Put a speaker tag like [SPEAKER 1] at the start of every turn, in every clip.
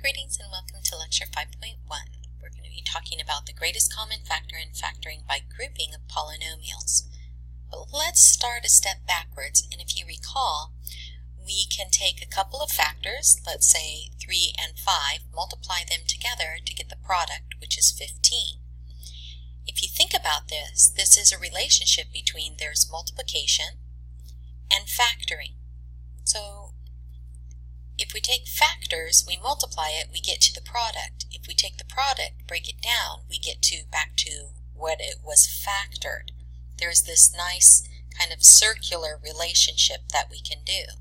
[SPEAKER 1] Greetings and welcome to Lecture 5.1. We're going to be talking about the greatest common factor in factoring by grouping of polynomials. But let's start a step backwards, and if you recall, we can take a couple of factors, let's say 3 and 5, multiply them together to get the product, which is 15. If you think about this, this is a relationship between there's multiplication and factoring. So if we take factors, we multiply it, we get to the product. If we take the product, break it down, we get back to what it was factored. There's this nice kind of circular relationship that we can do.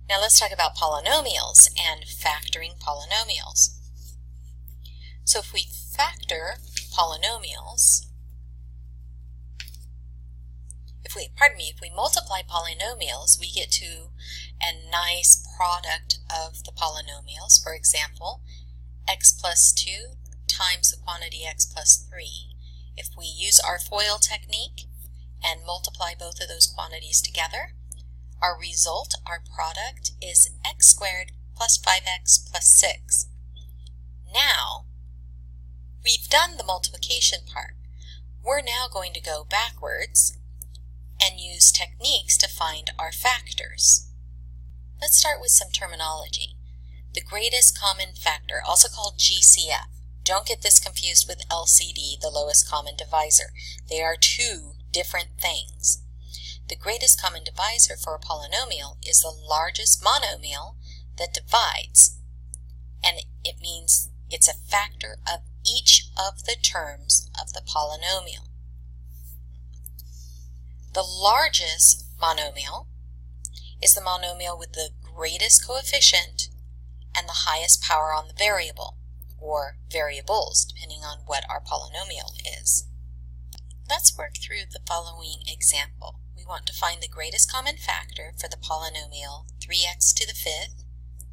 [SPEAKER 1] Now let's talk about polynomials and factoring polynomials. So if we factor polynomials, if we multiply polynomials, we get to a nice product of the polynomials. For example, x plus 2 times the quantity x plus 3. If we use our FOIL technique and multiply both of those quantities together, our result, our product, is x squared plus 5x plus 6. Now, we've done the multiplication part. We're now going to go backwards and use techniques to find our factors. Let's start with some terminology. The greatest common factor, also called GCF. Don't get this confused with LCD, the lowest common divisor. They are two different things. The greatest common divisor for a polynomial is the largest monomial that divides, and it means it's a factor of each of the terms of the polynomial. The largest monomial is the monomial with the greatest coefficient and the highest power on the variable, or variables, depending on what our polynomial is. Let's work through the following example. We want to find the greatest common factor for the polynomial 3x to the 5th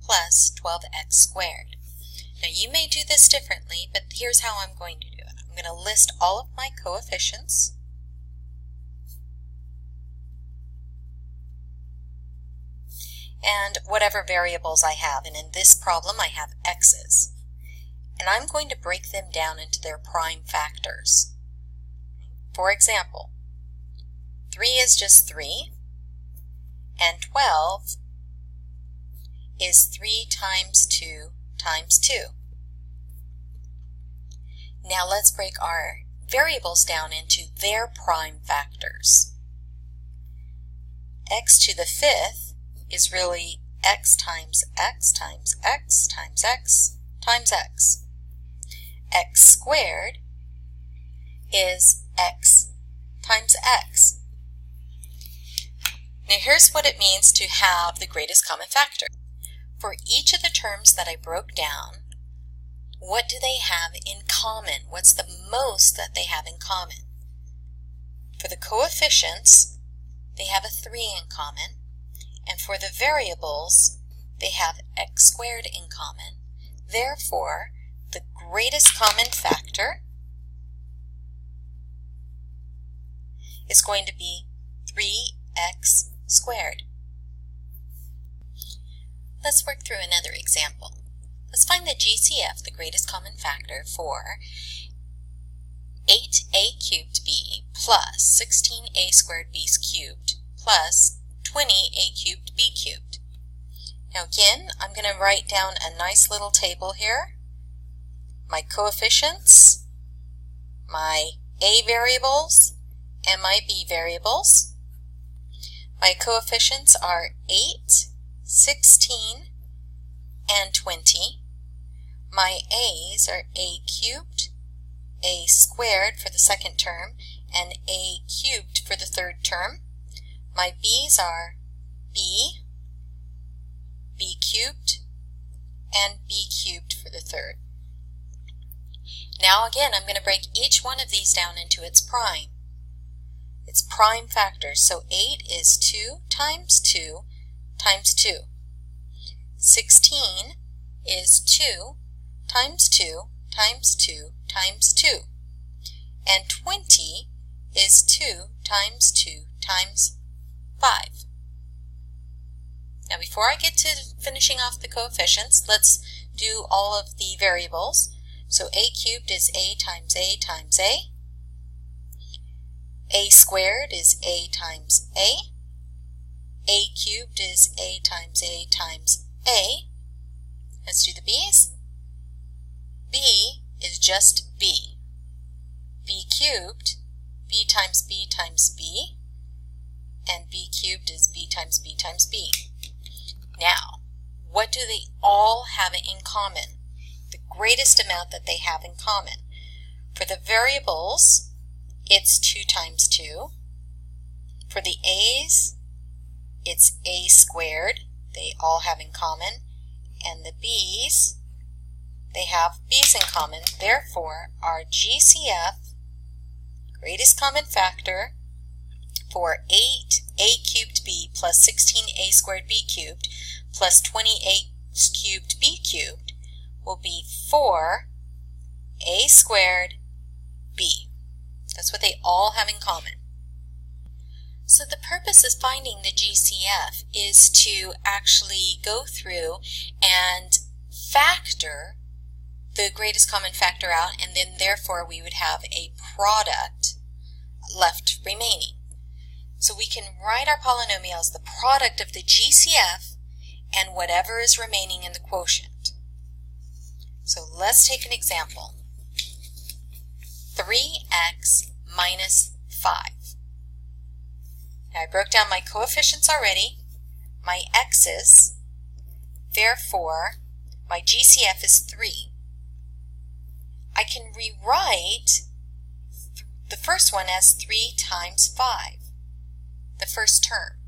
[SPEAKER 1] plus 12x squared. Now you may do this differently, but here's how I'm going to do it. I'm going to list all of my coefficients, and whatever variables I have, and in this problem I have x's. And I'm going to break them down into their prime factors. For example, 3 is just 3, and 12 is 3 times 2 times 2. Now let's break our variables down into their prime factors. X to the 5th is really x times x times x times x times x. X squared is x times x. Now here's what it means to have the greatest common factor. For each of the terms that I broke down, what do they have in common? What's the most that they have in common? For the coefficients, they have a 3 in common. And for the variables, they have x squared in common. Therefore, the greatest common factor is going to be 3x squared. Let's work through another example. Let's find the GCF, the greatest common factor, for 8a cubed b plus 16a squared b cubed plus 20a cubed b cubed. Now again, I'm going to write down a nice little table here. My coefficients, my a variables, and my b variables. My coefficients are 8, 16, and 20. My a's are a cubed, a squared for the second term, and a cubed for the third term. My b's are b, b cubed, and b cubed for the third. Now again, I'm going to break each one of these down into its prime. Its prime factors. So 8 is 2 times 2 times 2. 16 is 2 times 2 times 2 times 2. And 20 is 2 times 2 times 5. Now before I get to finishing off the coefficients, let's do all of the variables. So a cubed is a times a times a. A squared is a times a. A cubed is a times a times a. Let's do the b's. B is just b. B cubed, b times b times b. And b cubed is b times b times b. Now, what do they all have in common? The greatest amount that they have in common. For the variables, it's 2 times 2. For the a's, it's a squared. They all have in common. And the b's, they have b's in common. Therefore, our GCF, greatest common factor, for 8a cubed b plus 16a squared b cubed plus 28 cubed b cubed will be 4a squared b. That's what they all have in common. So the purpose of finding the GCF is to actually go through and factor the greatest common factor out, and then therefore we would have a product left remaining. So we can write our polynomial as the product of the GCF and whatever is remaining in the quotient. So let's take an example. 3x minus 5. Now I broke down my coefficients already, my x's, therefore my GCF is 3. I can rewrite the first one as 3 times 5, the first term.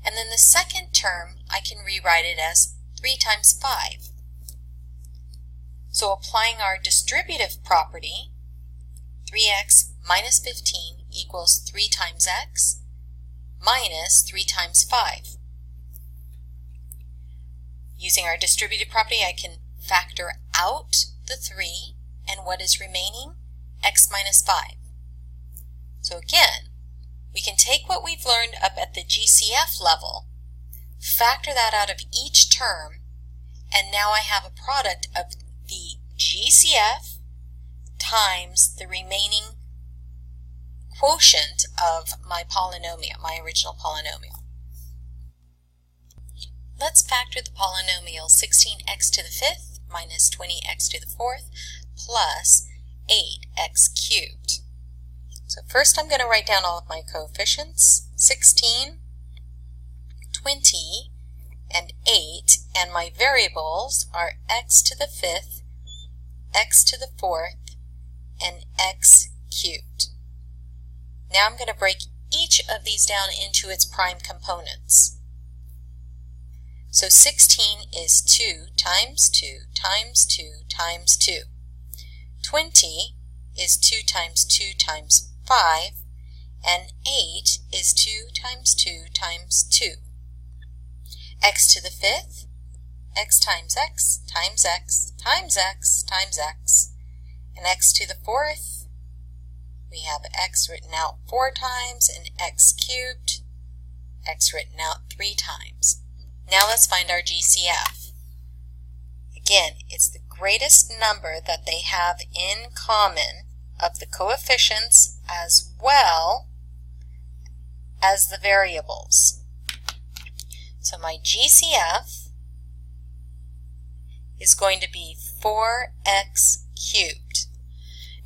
[SPEAKER 1] And then the second term, I can rewrite it as 3 times 5. So applying our distributive property, 3x minus 15 equals 3 times x minus 3 times 5. Using our distributive property, I can factor out the 3, and what is remaining? X minus 5. So again, we can take what we've learned up at the GCF level, factor that out of each term, and now I have a product of the GCF times the remaining quotient of my polynomial, my original polynomial. Let's factor the polynomial 16x to the 5th minus 20x to the 4th plus 8x cubed. So first I'm going to write down all of my coefficients, 16, 20, and 8, and my variables are x to the 5th, x to the 4th, and x cubed. Now I'm going to break each of these down into its prime components. So 16 is 2 times 2 times 2 times 2. 20 is 2 times 2 times 5, and 8 is 2 times 2 times 2. X to the 5th, x times x times x times x times x, and x to the 4th, we have x written out 4 times, and x cubed, x written out 3 times. Now let's find our GCF. Again, it's the greatest number that they have in common of the coefficients as well as the variables. So my GCF is going to be 4x cubed.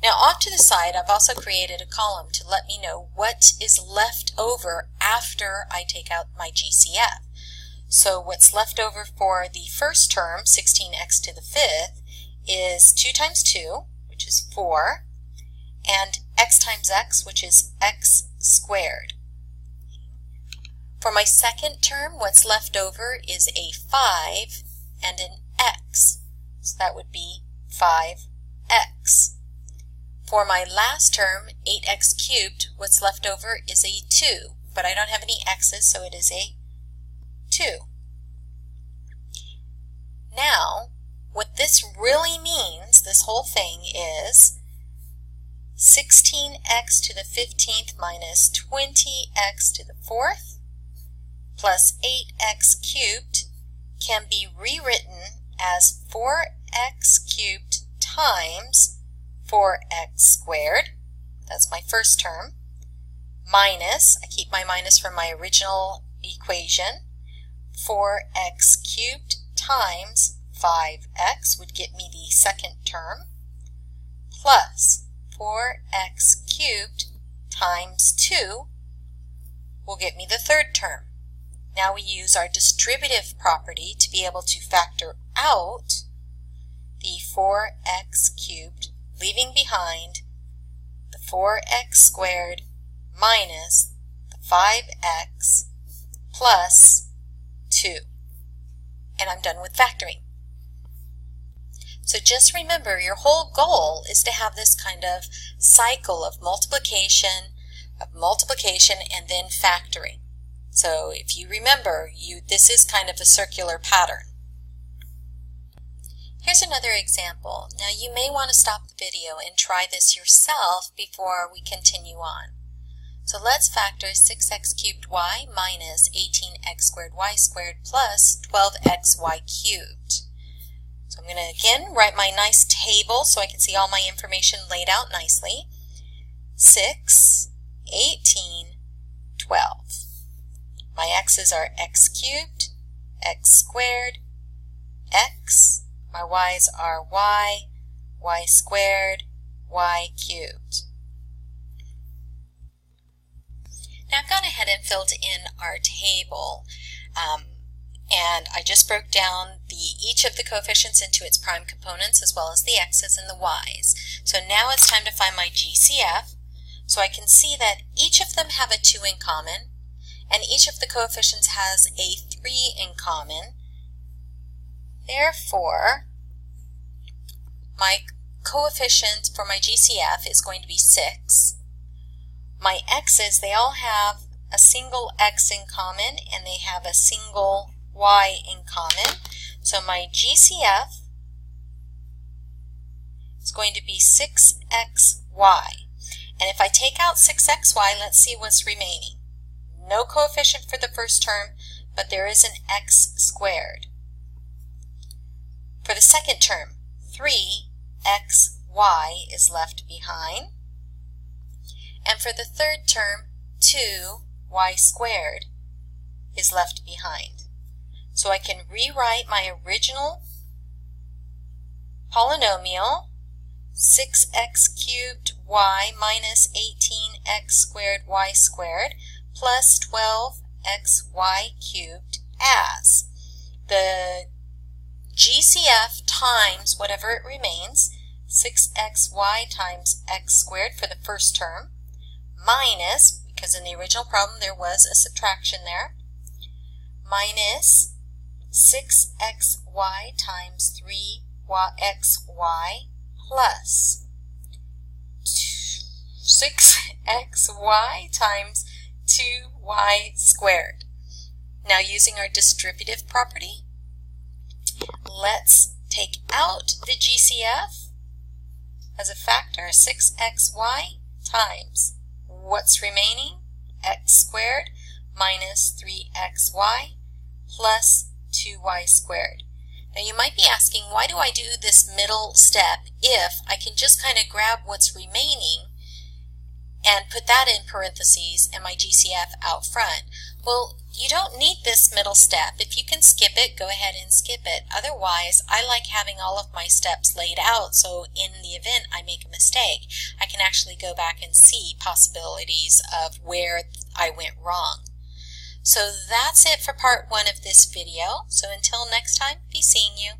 [SPEAKER 1] Now off to the side, I've also created a column to let me know what is left over after I take out my GCF. So what's left over for the first term, 16x to the 5th, is 2 times 2, which is 4, and x times x, which is x squared. For my second term, what's left over is a 5 and an x, so that would be 5x. For my last term, 8x cubed, what's left over is a 2, but I don't have any x's, so it is a 2. Now, what this really means, this whole thing, is 16x to the 15th minus 20x to the 4th plus 8x cubed can be rewritten as 4x 6x cubed times 4x squared, that's my first term, minus, I keep my minus from my original equation, 4x cubed times 5x would get me the second term, plus 4x cubed times 2 will get me the third term. Now we use our distributive property to be able to factor out the 4x cubed, leaving behind the 4x squared minus the 5x plus 2. And I'm done with factoring. So just remember, your whole goal is to have this kind of cycle of multiplication, and then factoring. So if you remember, this is kind of a circular pattern. Here's another example. Now you may want to stop the video and try this yourself before we continue on. So let's factor 6x cubed y minus 18x squared y squared plus 12xy cubed. So I'm going to again write my nice table so I can see all my information laid out nicely. 6, 18, 12. My x's are x cubed, x squared, x. My y's are y, y squared, y cubed. Now I've gone ahead and filled in our table, and I just broke down each of the coefficients into its prime components as well as the x's and the y's. So now it's time to find my GCF. So I can see that each of them have a 2 in common, and each of the coefficients has a 3 in common. Therefore, my coefficient for my GCF is going to be 6. My x's, they all have a single x in common, and they have a single y in common. So my GCF is going to be 6xy. And if I take out 6xy, let's see what's remaining. No coefficient for the first term, but there is an x squared. For the second term, 3xy is left behind. And for the third term, 2y squared is left behind. So I can rewrite my original polynomial, 6x cubed y minus 18x squared y squared plus 12xy cubed as the GCF times whatever it remains, 6xy times x squared for the first term, minus, because in the original problem there was a subtraction there, minus 6xy times 3xy plus 6xy times 2y squared. Now using our distributive property, let's take out the GCF as a factor, 6xy times what's remaining, x squared minus 3xy plus 2y squared. Now you might be asking, why do I do this middle step if I can just kind of grab what's remaining and put that in parentheses and my GCF out front? Well, you don't need this middle step. If you can skip it, go ahead and skip it. Otherwise, I like having all of my steps laid out so in the event I make a mistake, I can actually go back and see possibilities of where I went wrong. So that's it for part 1 of this video. So until next time, be seeing you.